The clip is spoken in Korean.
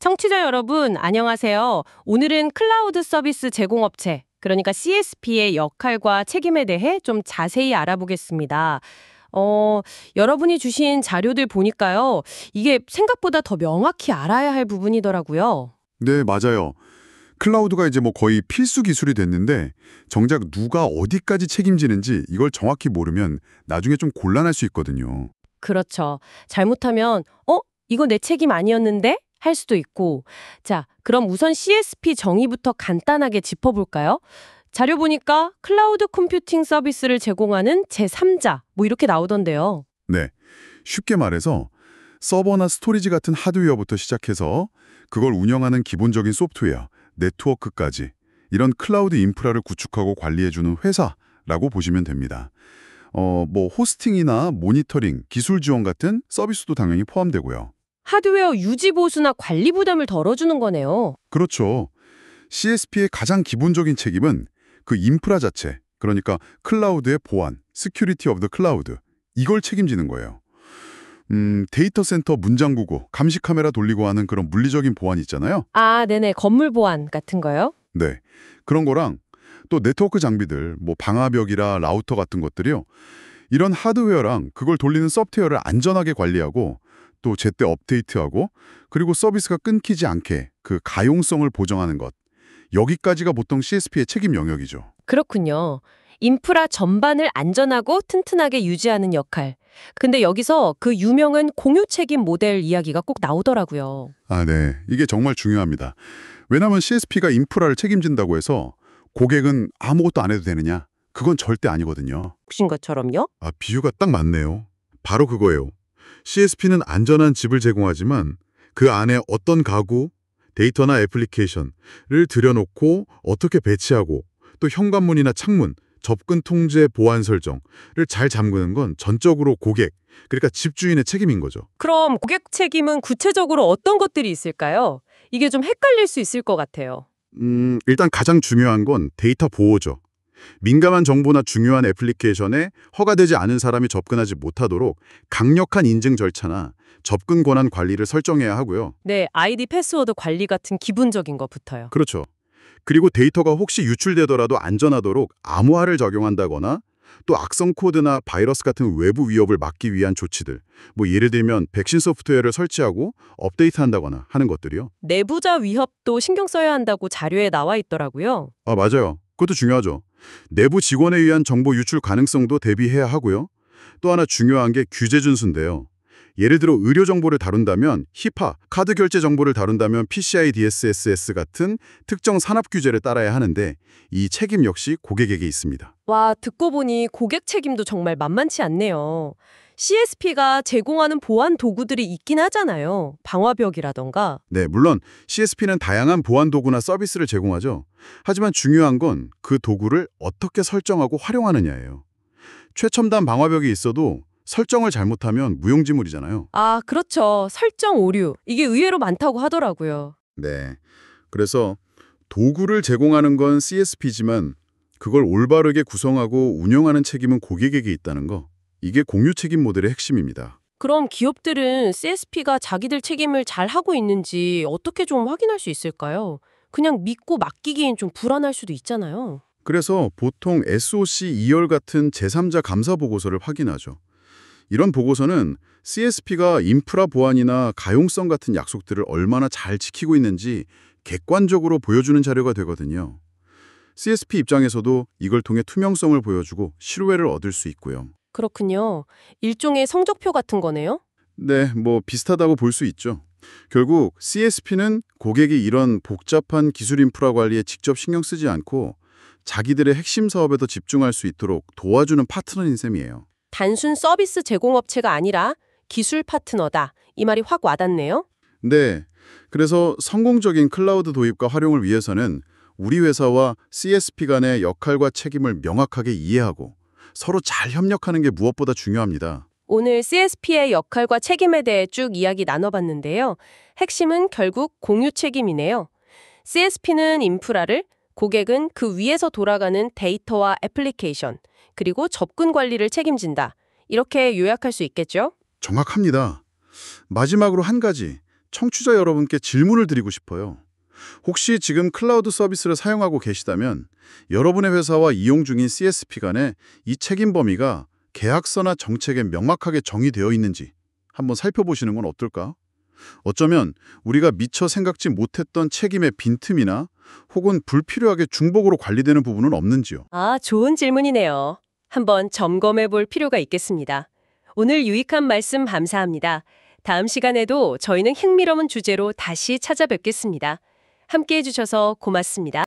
청취자 여러분, 안녕하세요. 오늘은 클라우드 서비스 제공업체, 그러니까 CSP의 역할과 책임에 대해 좀 자세히 알아보겠습니다. 여러분이 주신 자료들 보니까요. 이게 생각보다 더 명확히 알아야 할 부분이더라고요. 네, 맞아요. 클라우드가 이제 뭐 거의 필수 기술이 됐는데 정작 누가 어디까지 책임지는지 이걸 정확히 모르면 나중에 좀 곤란할 수 있거든요. 그렇죠. 잘못하면, 이거 내 책임 아니었는데? 할 수도 있고. 자, 그럼 우선 CSP 정의부터 간단하게 짚어볼까요? 자료 보니까 클라우드 컴퓨팅 서비스를 제공하는 제3자, 뭐 이렇게 나오던데요. 네, 쉽게 말해서 서버나 스토리지 같은 하드웨어부터 시작해서 그걸 운영하는 기본적인 소프트웨어, 네트워크까지 이런 클라우드 인프라를 구축하고 관리해주는 회사라고 보시면 됩니다. 뭐 호스팅이나 모니터링, 기술 지원 같은 서비스도 당연히 포함되고요. 하드웨어 유지 보수나 관리 부담을 덜어주는 거네요. 그렇죠. CSP의 가장 기본적인 책임은 그 인프라 자체, 그러니까 클라우드의 보안, Security of the Cloud, 이걸 책임지는 거예요. 데이터 센터 문잠그고 감시 카메라 돌리고 하는 그런 물리적인 보안 있잖아요. 아, 네네. 건물 보안 같은 거요? 네, 그런 거랑 또 네트워크 장비들, 뭐 방화벽이라 라우터 같은 것들이요. 이런 하드웨어랑 그걸 돌리는 소프트웨어를 안전하게 관리하고 또 제때 업데이트하고 그리고 서비스가 끊기지 않게 그 가용성을 보정하는 것. 여기까지가 보통 CSP의 책임 영역이죠. 그렇군요. 인프라 전반을 안전하고 튼튼하게 유지하는 역할. 근데 여기서 그 유명한 공유 책임 모델 이야기가 꼭 나오더라고요. 아, 네. 이게 정말 중요합니다. 왜냐하면 CSP가 인프라를 책임진다고 해서 고객은 아무것도 안 해도 되느냐? 그건 절대 아니거든요. 혹신 것처럼요? 아, 비유가 딱 맞네요. 바로 그거예요. CSP는 안전한 집을 제공하지만 그 안에 어떤 가구, 데이터나 애플리케이션을 들여놓고 어떻게 배치하고 또 현관문이나 창문, 접근 통제 보안 설정을 잘 잠그는 건 전적으로 고객, 그러니까 집주인의 책임인 거죠. 그럼 고객 책임은 구체적으로 어떤 것들이 있을까요? 이게 좀 헷갈릴 수 있을 것 같아요. 일단 가장 중요한 건 데이터 보호죠. 민감한 정보나 중요한 애플리케이션에 허가되지 않은 사람이 접근하지 못하도록 강력한 인증 절차나 접근 권한 관리를 설정해야 하고요. 네, 아이디 패스워드 관리 같은 기본적인 것부터요. 그렇죠. 그리고 데이터가 혹시 유출되더라도 안전하도록 암호화를 적용한다거나 또 악성 코드나 바이러스 같은 외부 위협을 막기 위한 조치들, 뭐 예를 들면 백신 소프트웨어를 설치하고 업데이트한다거나 하는 것들이요. 내부자 위협도 신경 써야 한다고 자료에 나와 있더라고요. 아, 맞아요. 그것도 중요하죠. 내부 직원에 의한 정보 유출 가능성도 대비해야 하고요. 또 하나 중요한 게 규제 준수인데요. 예를 들어 의료 정보를 다룬다면 히파, 카드 결제 정보를 다룬다면 PCI DSS 같은 특정 산업 규제를 따라야 하는데 이 책임 역시 고객에게 있습니다. 와, 듣고 보니 고객 책임도 정말 만만치 않네요. CSP가 제공하는 보안 도구들이 있긴 하잖아요. 방화벽이라던가. 네, 물론 CSP는 다양한 보안 도구나 서비스를 제공하죠. 하지만 중요한 건 그 도구를 어떻게 설정하고 활용하느냐예요. 최첨단 방화벽이 있어도 설정을 잘못하면 무용지물이잖아요. 아, 그렇죠. 설정 오류. 이게 의외로 많다고 하더라고요. 네. 그래서 도구를 제공하는 건 CSP지만 그걸 올바르게 구성하고 운영하는 책임은 고객에게 있다는 거. 이게 공유 책임 모델의 핵심입니다. 그럼 기업들은 CSP가 자기들 책임을 잘 하고 있는지 어떻게 좀 확인할 수 있을까요? 그냥 믿고 맡기기엔 좀 불안할 수도 있잖아요. 그래서 보통 SOC 2열 같은 제3자 감사 보고서를 확인하죠. 이런 보고서는 CSP가 인프라 보안이나 가용성 같은 약속들을 얼마나 잘 지키고 있는지 객관적으로 보여주는 자료가 되거든요. CSP 입장에서도 이걸 통해 투명성을 보여주고 신뢰를 얻을 수 있고요. 그렇군요. 일종의 성적표 같은 거네요? 네, 뭐 비슷하다고 볼 수 있죠. 결국 CSP는 고객이 이런 복잡한 기술 인프라 관리에 직접 신경 쓰지 않고 자기들의 핵심 사업에 더 집중할 수 있도록 도와주는 파트너인 셈이에요. 단순 서비스 제공업체가 아니라 기술 파트너다. 이 말이 확 와닿네요. 네, 그래서 성공적인 클라우드 도입과 활용을 위해서는 우리 회사와 CSP 간의 역할과 책임을 명확하게 이해하고 서로 잘 협력하는 게 무엇보다 중요합니다. 오늘 CSP의 역할과 책임에 대해 쭉 이야기 나눠봤는데요. 핵심은 결국 공유 책임이네요. CSP는 인프라를, 고객은 그 위에서 돌아가는 데이터와 애플리케이션, 그리고 접근 관리를 책임진다. 이렇게 요약할 수 있겠죠? 정확합니다. 마지막으로 한 가지 청취자 여러분께 질문을 드리고 싶어요. 혹시 지금 클라우드 서비스를 사용하고 계시다면 여러분의 회사와 이용 중인 CSP 간에 이 책임 범위가 계약서나 정책에 명확하게 정의되어 있는지 한번 살펴보시는 건 어떨까? 어쩌면 우리가 미처 생각지 못했던 책임의 빈틈이나 혹은 불필요하게 중복으로 관리되는 부분은 없는지요. 아, 좋은 질문이네요. 한번 점검해 볼 필요가 있겠습니다. 오늘 유익한 말씀 감사합니다. 다음 시간에도 저희는 흥미로운 주제로 다시 찾아뵙겠습니다. 함께 해주셔서 고맙습니다.